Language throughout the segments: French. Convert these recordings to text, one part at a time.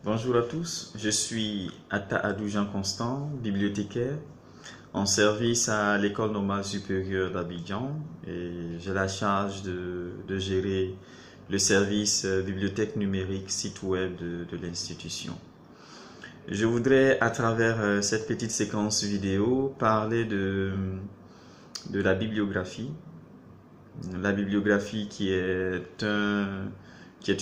Bonjour à tous, je suis Atta Adou Jean Constant, bibliothécaire en service à l'École normale supérieure d'Abidjan et j'ai la charge de gérer le service bibliothèque numérique site web de l'institution. Je voudrais à travers cette petite séquence vidéo parler de la bibliographie. La bibliographie qui est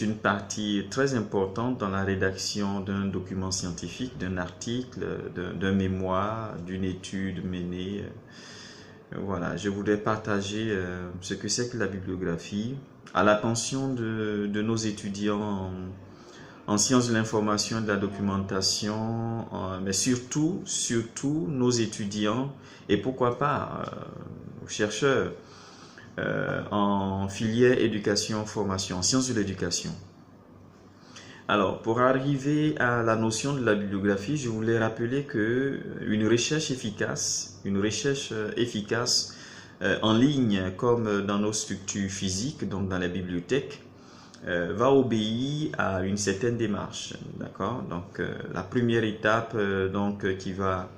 une partie très importante dans la rédaction d'un document scientifique, d'un article, d'un mémoire, d'une étude menée. Voilà, je voudrais partager ce que c'est que la bibliographie à l'attention de nos étudiants en sciences de l'information et de la documentation, mais surtout nos étudiants et pourquoi pas chercheurs en filière éducation-formation, en sciences de l'éducation. Alors, pour arriver à la notion de la bibliographie, je voulais rappeler que une recherche efficace en ligne comme dans nos structures physiques, donc dans les bibliothèques, va obéir à une certaine démarche, d'accord? Donc, la première étape qui va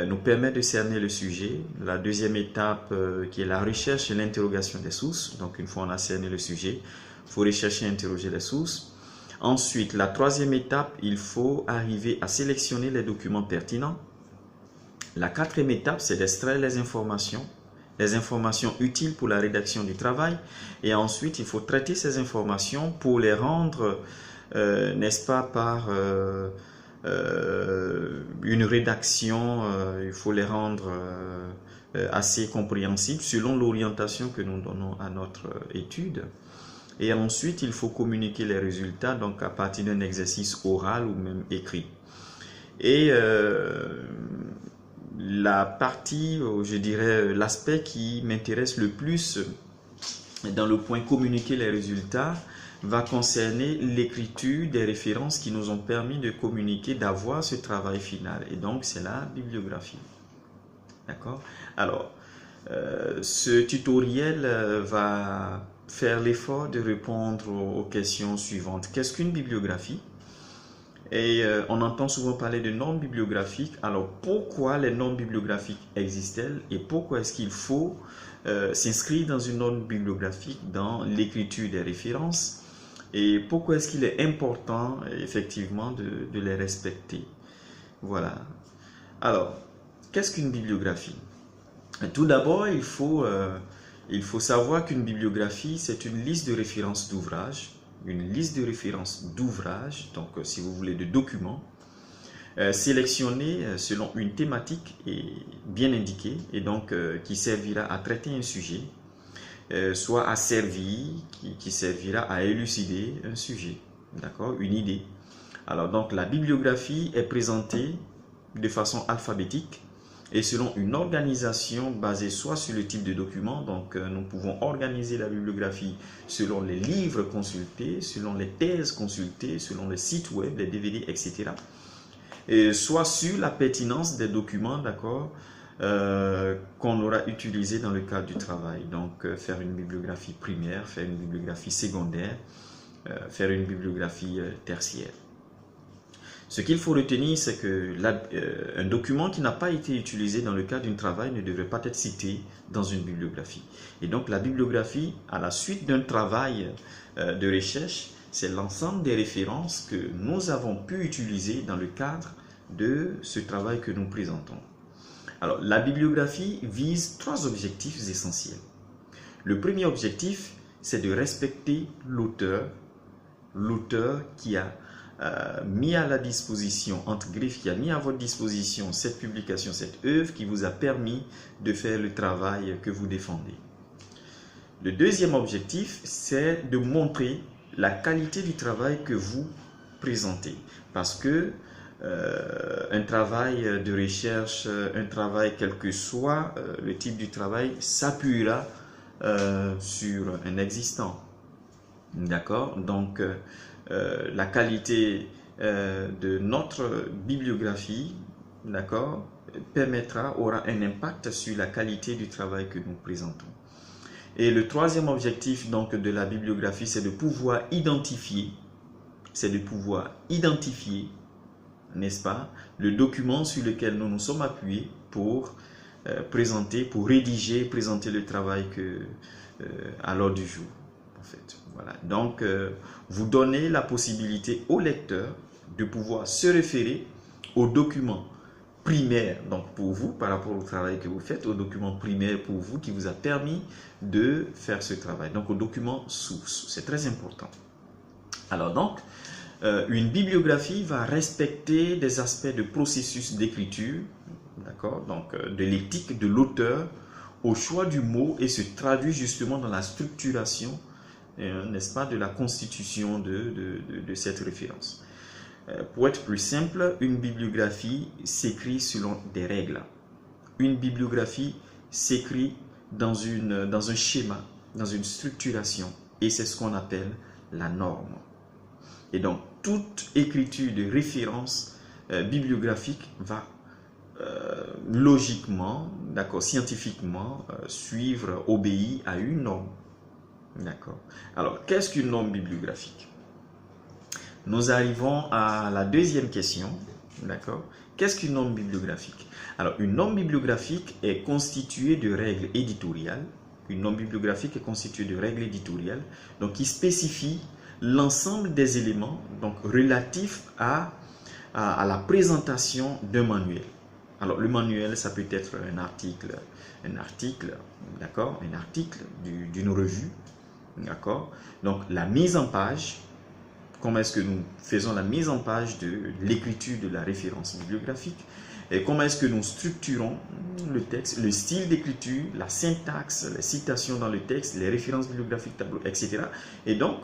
nous permet de cerner le sujet. La deuxième étape qui est la recherche et l'interrogation des sources. Donc une fois on a cerné le sujet, il faut rechercher et interroger les sources. Ensuite, la troisième étape, il faut arriver à sélectionner les documents pertinents. La quatrième étape, c'est d'extraire les informations utiles pour la rédaction du travail. Et ensuite, il faut traiter ces informations pour les rendre, n'est-ce pas, par une rédaction, il faut les rendre assez compréhensibles selon l'orientation que nous donnons à notre étude. Et ensuite, il faut communiquer les résultats donc à partir d'un exercice oral ou même écrit. Et la partie, je dirais, l'aspect qui m'intéresse le plus dans le point communiquer les résultats, va concerner l'écriture des références qui nous ont permis de communiquer, d'avoir ce travail final. Et donc, c'est la bibliographie. D'accord? Alors, ce tutoriel va faire l'effort de répondre aux questions suivantes. Qu'est-ce qu'une bibliographie? Et on entend souvent parler de normes bibliographiques. Alors, pourquoi les normes bibliographiques existent-elles et pourquoi est-ce qu'il faut s'inscrire dans une norme bibliographique dans l'écriture des références? Et pourquoi est-ce qu'il est important, effectivement, de les respecter? Voilà. Alors, qu'est-ce qu'une bibliographie? Tout d'abord, il faut savoir qu'une bibliographie, c'est une liste de références d'ouvrages, donc si vous voulez, de documents, sélectionnés selon une thématique et bien indiquée, et donc qui servira à traiter un sujet, soit à servir, qui servira à élucider un sujet, d'accord, une idée. Alors donc la bibliographie est présentée de façon alphabétique et selon une organisation basée soit sur le type de document, donc nous pouvons organiser la bibliographie selon les livres consultés, selon les thèses consultées, selon les sites web, les DVD, etc. Et soit sur la pertinence des documents, d'accord, qu'on aura utilisé dans le cadre du travail. Donc faire une bibliographie primaire, faire une bibliographie secondaire, faire une bibliographie tertiaire. Ce qu'il faut retenir, c'est que un document qui n'a pas été utilisé dans le cadre d'un travail ne devrait pas être cité dans une bibliographie. Et donc la bibliographie, à la suite d'un travail de recherche, c'est l'ensemble des références que nous avons pu utiliser dans le cadre de ce travail que nous présentons. Alors, la bibliographie vise trois objectifs essentiels. Le premier objectif, c'est de respecter l'auteur qui a mis à la disposition, entre griffes, qui a mis à votre disposition cette publication, cette œuvre qui vous a permis de faire le travail que vous défendez. Le deuxième objectif, c'est de montrer la qualité du travail que vous présentez. Parce que un travail de recherche, un travail quel que soit le type du travail, s'appuiera sur un existant. D'accord? Donc, la qualité de notre bibliographie, d'accord, aura un impact sur la qualité du travail que nous présentons. Et le troisième objectif donc de la bibliographie, c'est de pouvoir identifier c'est de pouvoir identifier, n'est-ce pas, le document sur lequel nous nous sommes appuyés pour présenter le travail à l'ordre du jour. En fait, voilà. Donc, vous donnez la possibilité au lecteur de pouvoir se référer au document primaire, donc pour vous, par rapport au travail que vous faites, au document primaire pour vous qui vous a permis de faire ce travail. Donc, au document source, c'est très important. Alors donc, une bibliographie va respecter des aspects de processus d'écriture, d'accord, donc de l'éthique de l'auteur au choix du mot et se traduit justement dans la structuration, n'est-ce pas, de la constitution de cette référence. Pour être plus simple, une bibliographie s'écrit selon des règles. Une bibliographie s'écrit dans un schéma, dans une structuration, et c'est ce qu'on appelle la norme. Et donc, toute écriture de référence bibliographique va logiquement, d'accord, scientifiquement, obéir à une norme. D'accord. Alors, qu'est-ce qu'une norme bibliographique? Nous arrivons à la deuxième question. D'accord. Qu'est-ce qu'une norme bibliographique? Alors, une norme bibliographique est constituée de règles éditoriales. Une norme bibliographique est constituée de règles éditoriales, donc qui spécifient l'ensemble des éléments donc relatifs à la présentation d'un manuel. Alors, le manuel, ça peut être un article, d'accord, un article d'une revue, d'accord. Donc, la mise en page. Comment est-ce que nous faisons la mise en page de l'écriture de la référence bibliographique? Et comment est-ce que nous structurons le texte, le style d'écriture, la syntaxe, les citations dans le texte, les références bibliographiques, tableaux, etc. Et donc,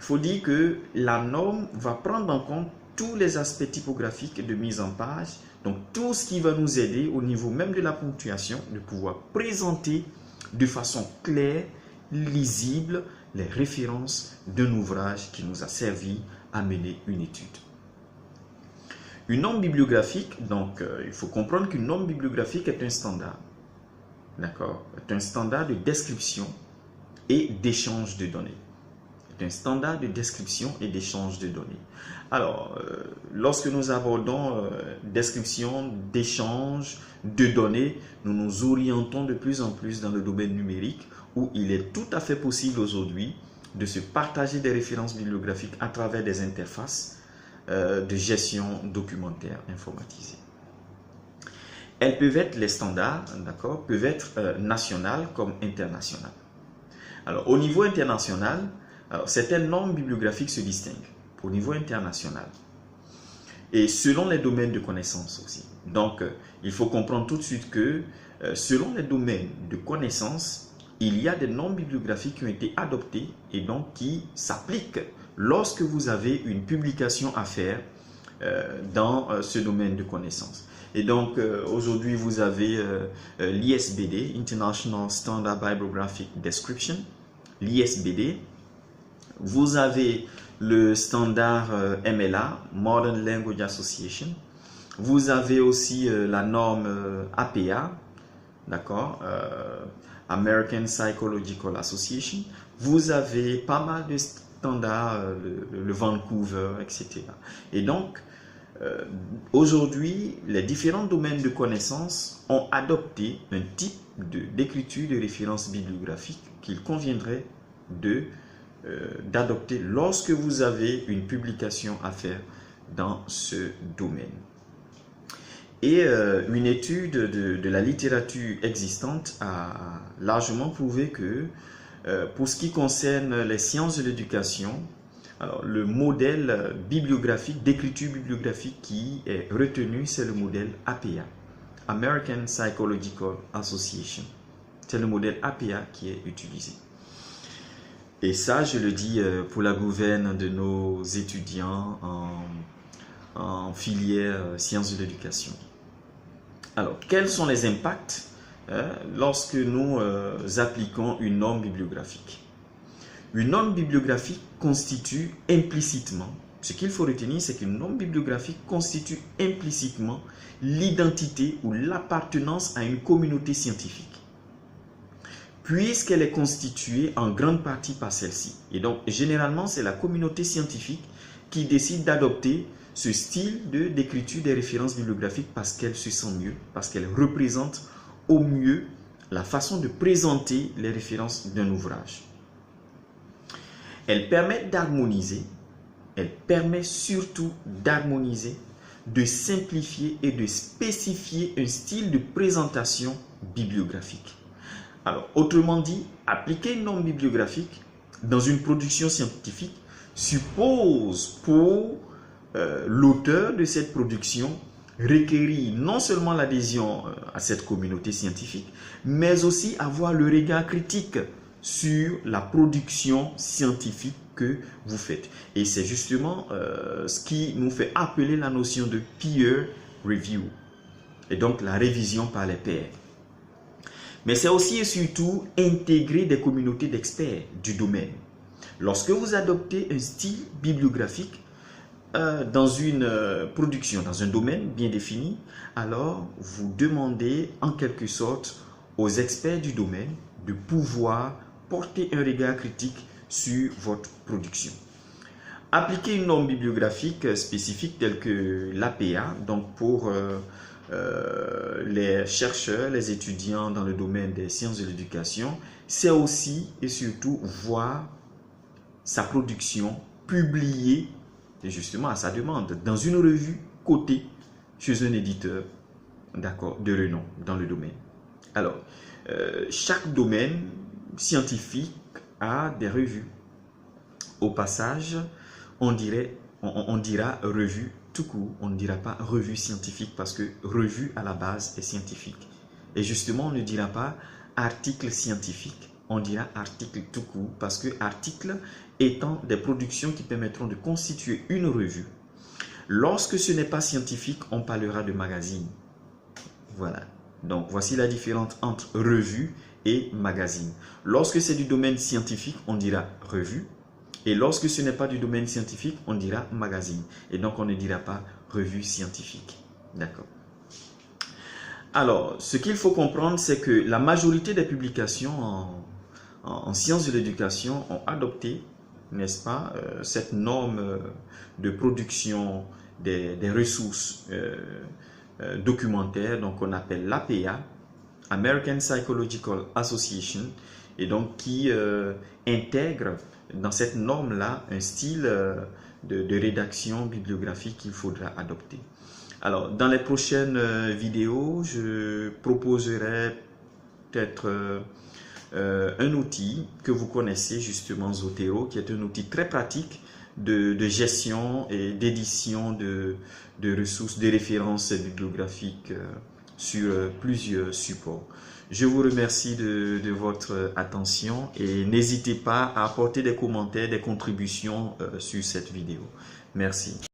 il faut dire que la norme va prendre en compte tous les aspects typographiques de mise en page, donc tout ce qui va nous aider au niveau même de la ponctuation, de pouvoir présenter de façon claire, lisible, les références d'un ouvrage qui nous a servi à mener une étude. Une norme bibliographique, donc il faut comprendre qu'une norme bibliographique est un standard, d'accord, est un standard de description et d'échange de données. C'est un standard de description et d'échange de données. Alors, lorsque nous abordons description, d'échange de données, nous nous orientons de plus en plus dans le domaine numérique où il est tout à fait possible aujourd'hui de se partager des références bibliographiques à travers des interfaces de gestion documentaire informatisée. Elles peuvent être, les standards, d'accord, peuvent être nationales comme internationales. Alors, au niveau international, certaines normes bibliographiques se distinguent au niveau international et selon les domaines de connaissances aussi. Donc, il faut comprendre tout de suite que selon les domaines de connaissances, il y a des normes bibliographiques qui ont été adoptées et donc qui s'appliquent lorsque vous avez une publication à faire dans ce domaine de connaissances. Et donc, aujourd'hui, vous avez l'ISBD, International Standard Bibliographic Description, l'ISBD. Vous avez le standard MLA, Modern Language Association. Vous avez aussi la norme APA, d'accord, American Psychological Association. Vous avez pas mal de standards, le Vancouver, etc. Et donc, aujourd'hui, les différents domaines de connaissances ont adopté un type d'écriture de référence bibliographique qu'il conviendrait d'adopter lorsque vous avez une publication à faire dans ce domaine. Et une étude de la littérature existante a largement prouvé que pour ce qui concerne les sciences de l'éducation, alors le modèle bibliographique, d'écriture bibliographique qui est retenu, c'est le modèle APA, American Psychological Association. C'est le modèle APA qui est utilisé. Et ça, je le dis pour la gouverne de nos étudiants en filière sciences de l'éducation. Alors, quels sont les impacts lorsque nous appliquons une norme bibliographique? Une norme bibliographique constitue implicitement, ce qu'il faut retenir, c'est qu'une norme bibliographique constitue implicitement l'identité ou l'appartenance à une communauté scientifique, puisqu'elle est constituée en grande partie par celle-ci. Et donc, généralement, c'est la communauté scientifique qui décide d'adopter ce style d'écriture des références bibliographiques parce qu'elle se sent mieux, parce qu'elle représente au mieux la façon de présenter les références d'un ouvrage. Elle permet d'harmoniser, elle permet surtout d'harmoniser, de simplifier et de spécifier un style de présentation bibliographique. Alors, autrement dit, appliquer une norme bibliographique dans une production scientifique suppose pour l'auteur de cette production requérir non seulement l'adhésion à cette communauté scientifique, mais aussi avoir le regard critique sur la production scientifique que vous faites. Et c'est justement ce qui nous fait appeler la notion de peer review, et donc la révision par les pairs. Mais c'est aussi et surtout intégrer des communautés d'experts du domaine. Lorsque vous adoptez un style bibliographique dans une production, dans un domaine bien défini, alors vous demandez en quelque sorte aux experts du domaine de pouvoir porter un regard critique sur votre production. Appliquer une norme bibliographique spécifique telle que l'APA, donc pour les chercheurs, les étudiants dans le domaine des sciences de l'éducation, c'est aussi et surtout voir sa production publiée justement à sa demande dans une revue cotée chez un éditeur, d'accord, de renom dans le domaine. Alors, chaque domaine scientifique a des revues. Au passage, on dira revue tout court, on ne dira pas revue scientifique parce que revue à la base est scientifique. Et justement, on ne dira pas article scientifique, on dira article tout court parce que article étant des productions qui permettront de constituer une revue. Lorsque ce n'est pas scientifique, on parlera de magazine. Voilà. Donc, voici la différence entre revue et magazine. Lorsque c'est du domaine scientifique, on dira revue. Et lorsque ce n'est pas du domaine scientifique, on dira magazine. Et donc, on ne dira pas revue scientifique. D'accord. Alors, ce qu'il faut comprendre, c'est que la majorité des publications en sciences de l'éducation ont adopté, n'est-ce pas, cette norme de production des ressources documentaires, donc on appelle l'APA, American Psychological Association, et donc qui intègre dans cette norme-là un style de rédaction bibliographique qu'il faudra adopter. Alors, dans les prochaines vidéos, je proposerai peut-être un outil que vous connaissez justement, Zotero, qui est un outil très pratique de gestion et d'édition de ressources, de références bibliographiques sur plusieurs supports. Je vous remercie de votre attention et n'hésitez pas à apporter des commentaires, des contributions sur cette vidéo. Merci.